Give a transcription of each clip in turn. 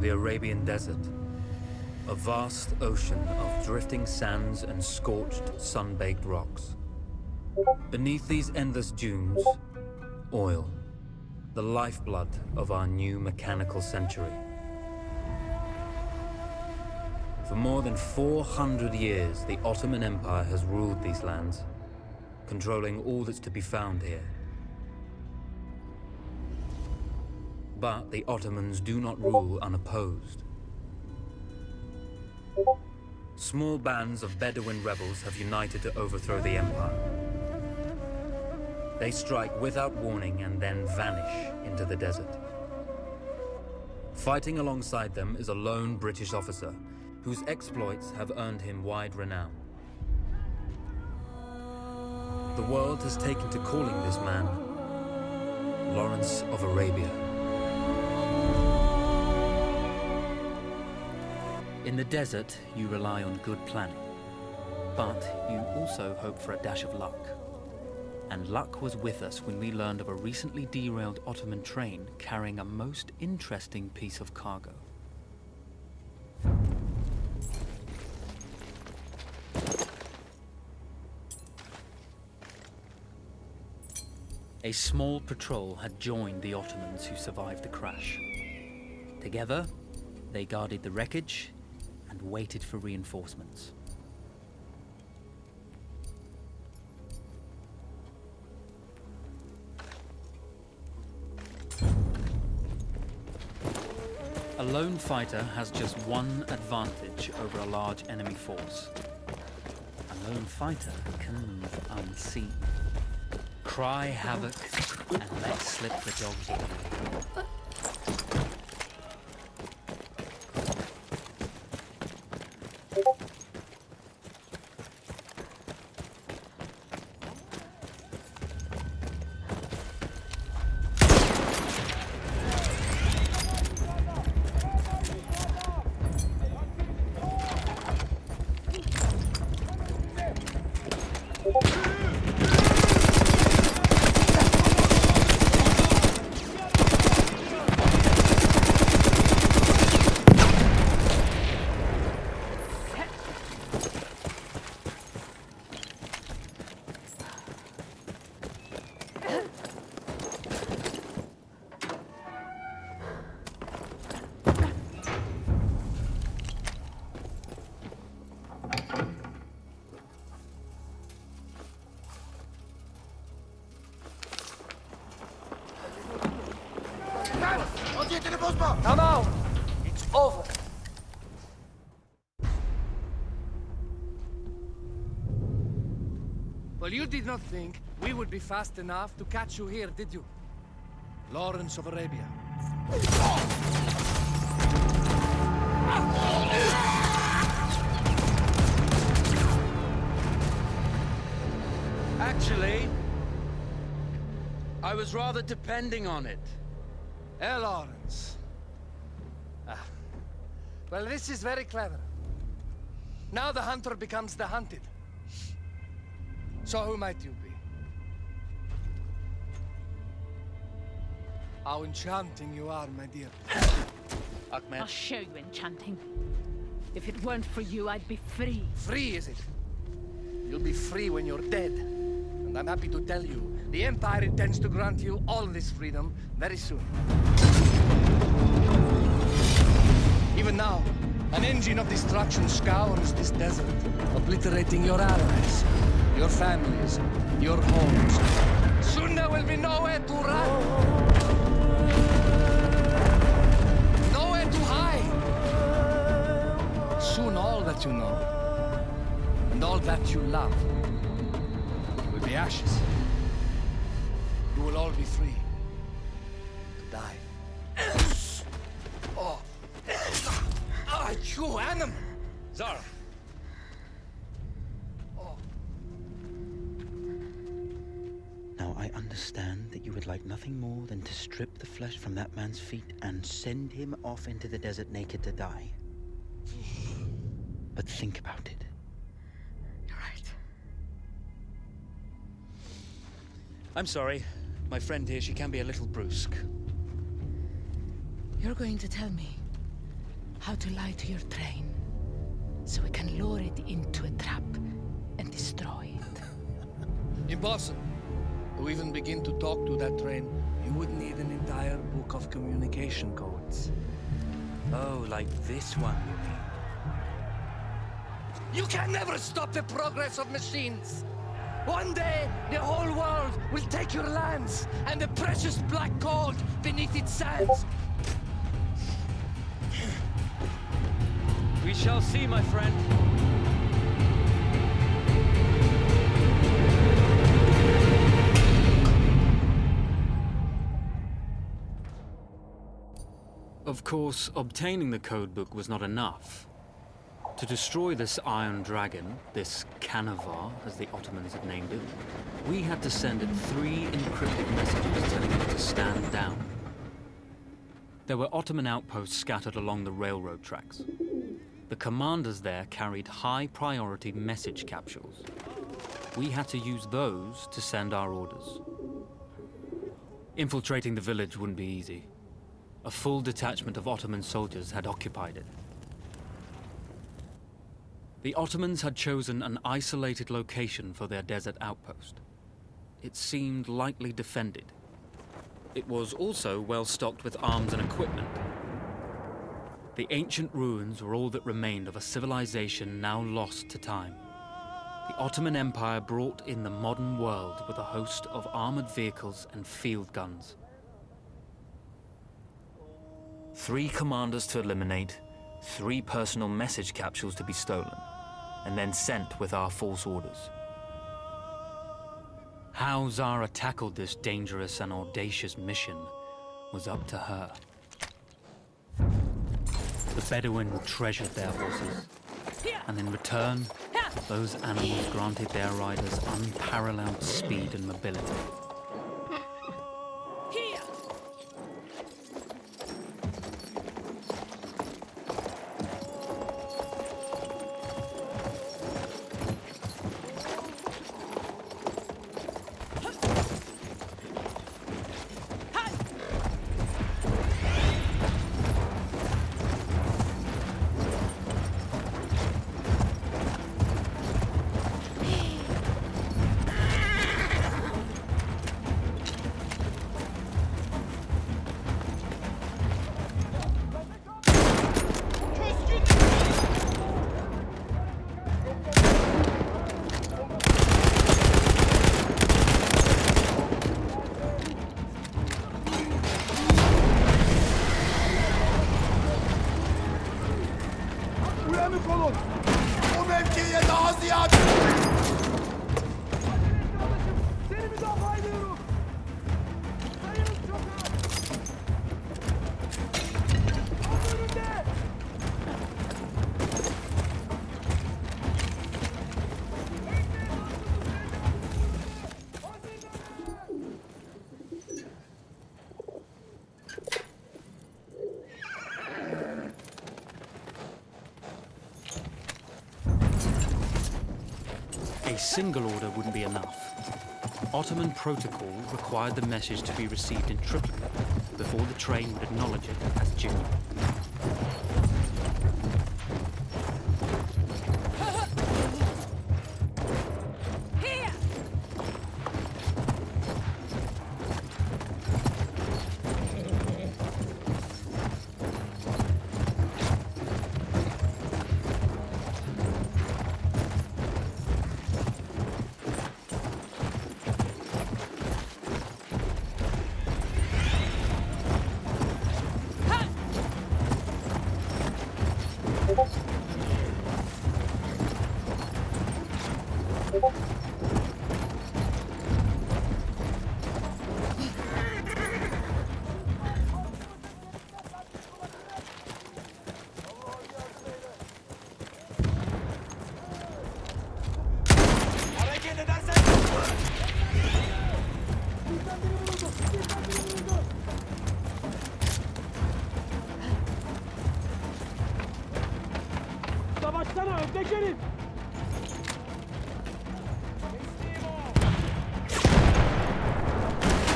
The Arabian Desert. A vast ocean of drifting sands and scorched, sun-baked rocks. Beneath these endless dunes, oil. The lifeblood of our new mechanical century. For more than 400 years, the Ottoman Empire has ruled these lands, controlling all that's to be found here. But the Ottomans do not rule unopposed. Small bands of Bedouin rebels have united to overthrow the empire. They strike without warning and then vanish into the desert. Fighting alongside them is a lone British officer whose exploits have earned him wide renown. The world has taken to calling this man Lawrence of Arabia. In the desert, you rely on good planning, but you also hope for a dash of luck. And luck was with us when we learned of a recently derailed Ottoman train carrying a most interesting piece of cargo. A small patrol had joined the Ottomans who survived the crash. Together, they guarded the wreckage and waited for reinforcements. A lone fighter has just one advantage over a large enemy force. A lone fighter can move unseen. Cry havoc and let slip the dogs away. Come out! It's over. Well, you did not think we would be fast enough to catch you here, did you? Lawrence of Arabia. Actually, I was rather depending on it. Lawrence. Well, this is very clever. Now the hunter becomes the hunted. So who might you be? How enchanting you are, my dear. Ahmed. I'll show you enchanting. If it weren't for you, I'd be free. Free, is it? You'll be free when you're dead. And I'm happy to tell you, the Empire intends to grant you all this freedom very soon. Even now, an engine of destruction scours this desert, obliterating your allies, your families, your homes. Soon there will be nowhere Nowhere to run. Nowhere to hide. Soon all that you know and all that you love will be ashes. You will all be free to die. Oh, you animal! Zara! Now, I understand that you would like nothing more than to strip the flesh from that man's feet and send him off into the desert naked to die. But think about it. You're right. I'm sorry. My friend here, she can be a little brusque. You're going to tell me how to lie to your train so we can lure it into a trap and destroy it. Impossible. To even begin to talk to that train, you would need an entire book of communication codes. Oh, like this one, you mean? You can never stop the progress of machines. One day, the whole world will take your lands and the precious black gold beneath its sands. We shall see, my friend. Of course, obtaining the codebook was not enough. To destroy this Iron Dragon, this Canavar, as the Ottomans had named it, we had to send it 3 encrypted messages telling it to stand down. There were Ottoman outposts scattered along the railroad tracks. The commanders there carried high-priority message capsules. We had to use those to send our orders. Infiltrating the village wouldn't be easy. A full detachment of Ottoman soldiers had occupied it. The Ottomans had chosen an isolated location for their desert outpost. It seemed lightly defended. It was also well stocked with arms and equipment. The ancient ruins were all that remained of a civilization now lost to time. The Ottoman Empire brought in the modern world with a host of armored vehicles and field guns. 3 commanders to eliminate, 3 personal message capsules to be stolen, and then sent with our false orders. How Zara tackled this dangerous and audacious mission was up to her. The Bedouin treasured their horses, and in return, those animals granted their riders unparalleled speed and mobility. Uyanık olun. O mevkiye daha ziyade. Seni müdafaa ediyorum. Sayınız çok az. Al önünde. A single order wouldn't be enough. Ottoman protocol required the message to be received in triplicate before the train would acknowledge it as genuine.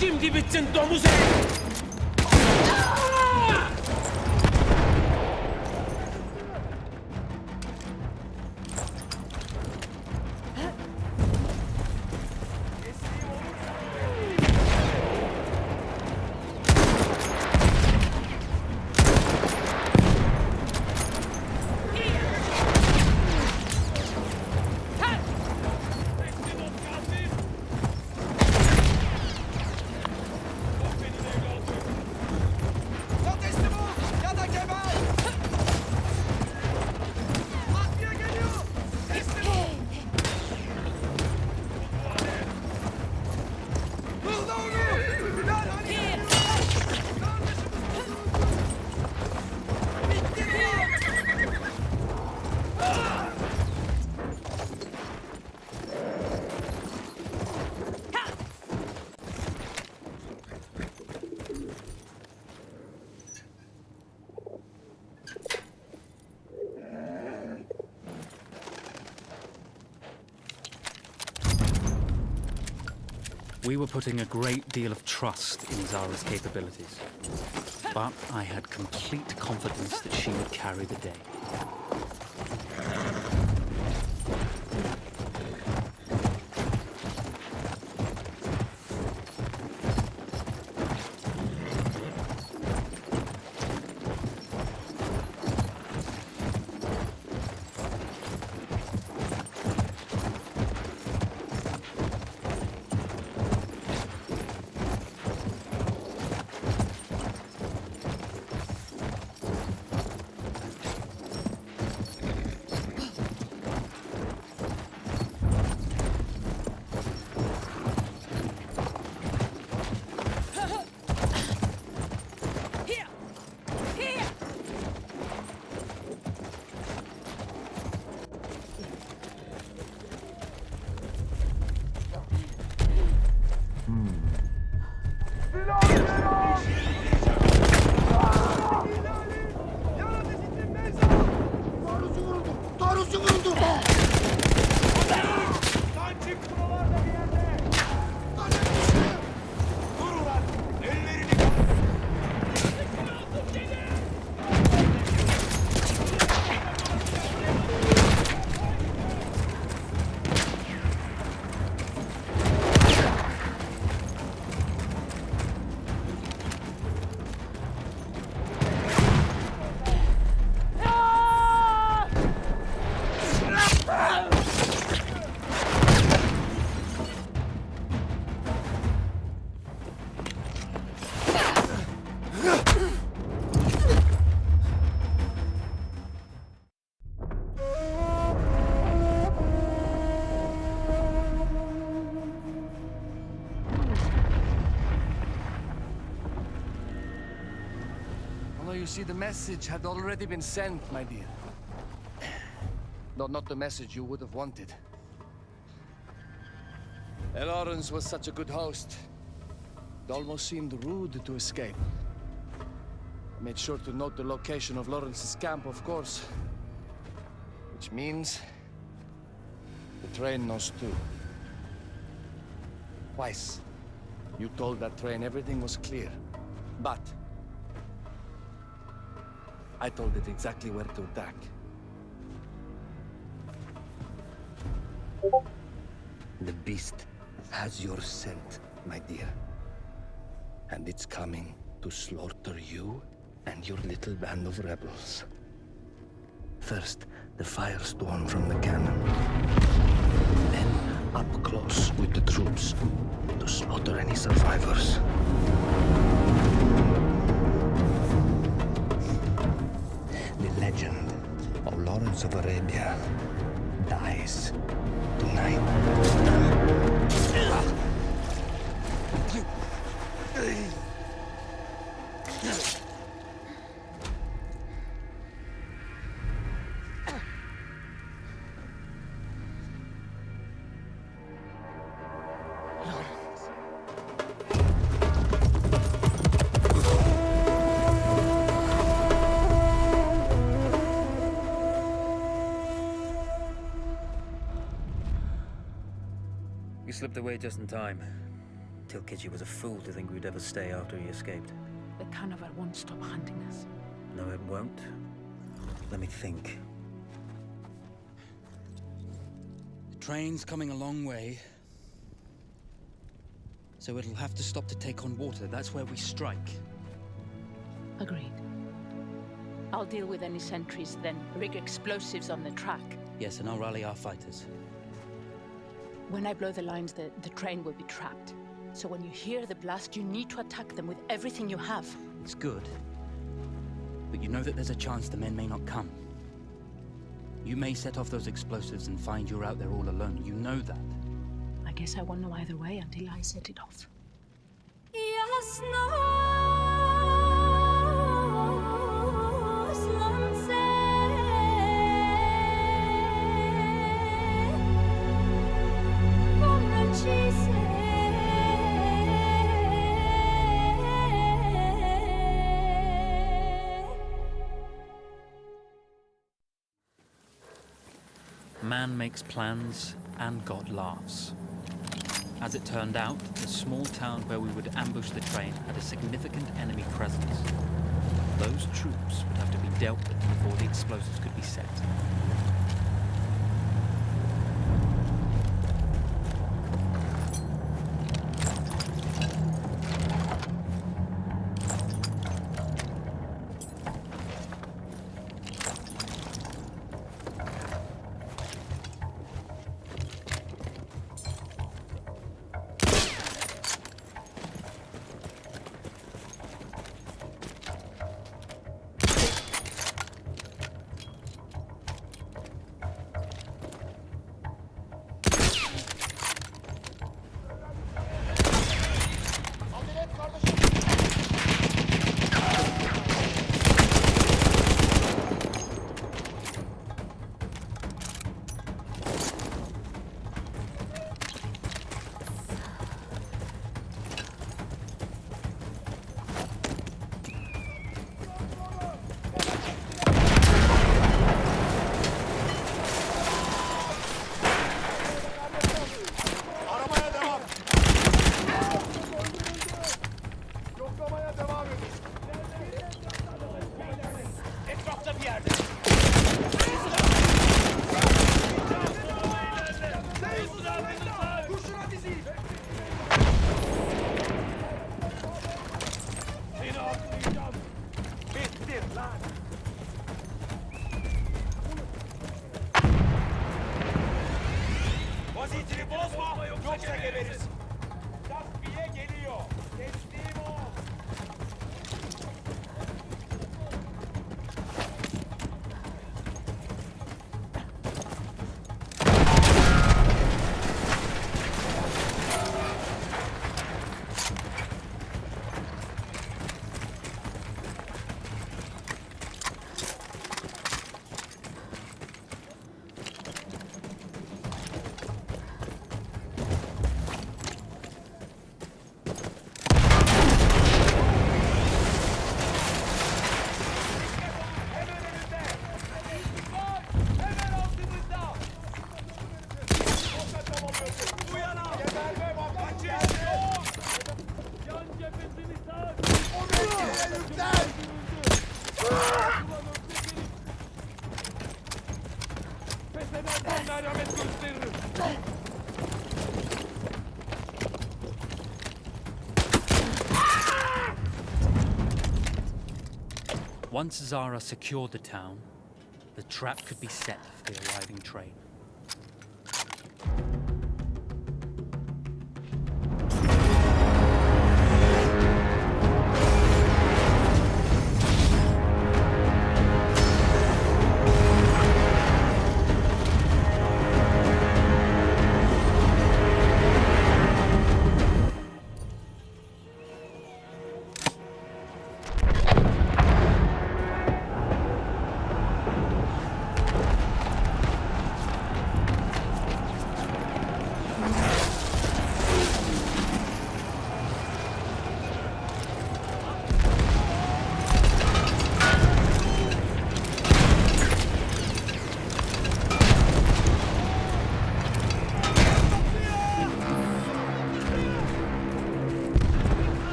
Şimdi bittin domuz herif! Ya teslim ol ya da geber! Mahfiye geliyor! Teslim ol! Hızla onu! Derhal ileri! Kardeşimiz kurtuldu! Bitti mi? We were putting a great deal of trust in Zara's capabilities, but I had complete confidence that she would carry the day. Yaratıcı mezar! Taarruzcu vuruldu! Taarruzcu vuruldu! Sancık buralarda bir yerde! Taner düştü! Dur ulan! Ellerini kaldır! Although you see, the message had already been sent, my dear. Not the message you would have wanted. Lawrence was such a good host. It almost seemed rude to escape. I made sure to note the location of Lawrence's camp, of course. Which means the train knows too. Twice, you told that train everything was clear. But I told it exactly where to attack. The beast has your scent, my dear. And it's coming to slaughter you and your little band of rebels. First, the firestorm from the cannon. Then, up close with the troops to slaughter any survivors. The legend of Lawrence of Arabia dies tonight. You slipped away just in time. Tilkiji was a fool to think we'd ever stay after he escaped. The Canavar won't stop hunting us. No, it won't. Let me think. The train's coming a long way. So it'll have to stop to take on water. That's where we strike. Agreed. I'll deal with any sentries, then rig explosives on the track. Yes, and I'll rally our fighters. When I blow the lines, the train will be trapped. So when you hear the blast, you need to attack them with everything you have. It's good. But you know that there's a chance the men may not come. You may set off those explosives and find you're out there all alone. You know that. I guess I won't know either way until I set it off. Man makes plans, and God laughs. As it turned out, the small town where we would ambush the train had a significant enemy presence. Those troops would have to be dealt with before the explosives could be set. Vaziyetini bozma, yoksa geberiz. Takviye geliyor. Teslim ol. Once Zara secured the town, the trap could be set for the arriving train.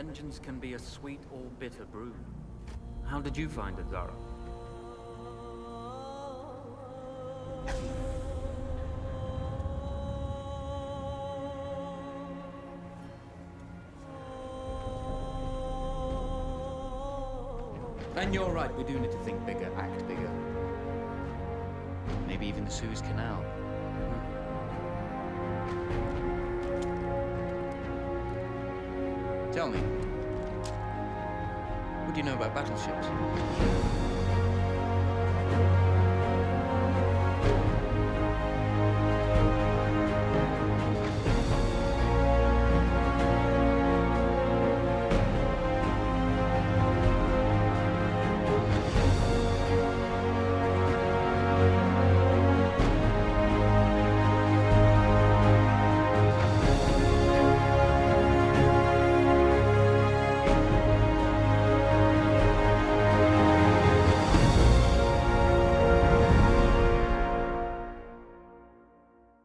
Vengeance can be a sweet or bitter brew. How did you find it, Zara? And you're right, we do need to think bigger, act bigger. Maybe even the Suez Canal. Tell me, what do you know about battleships?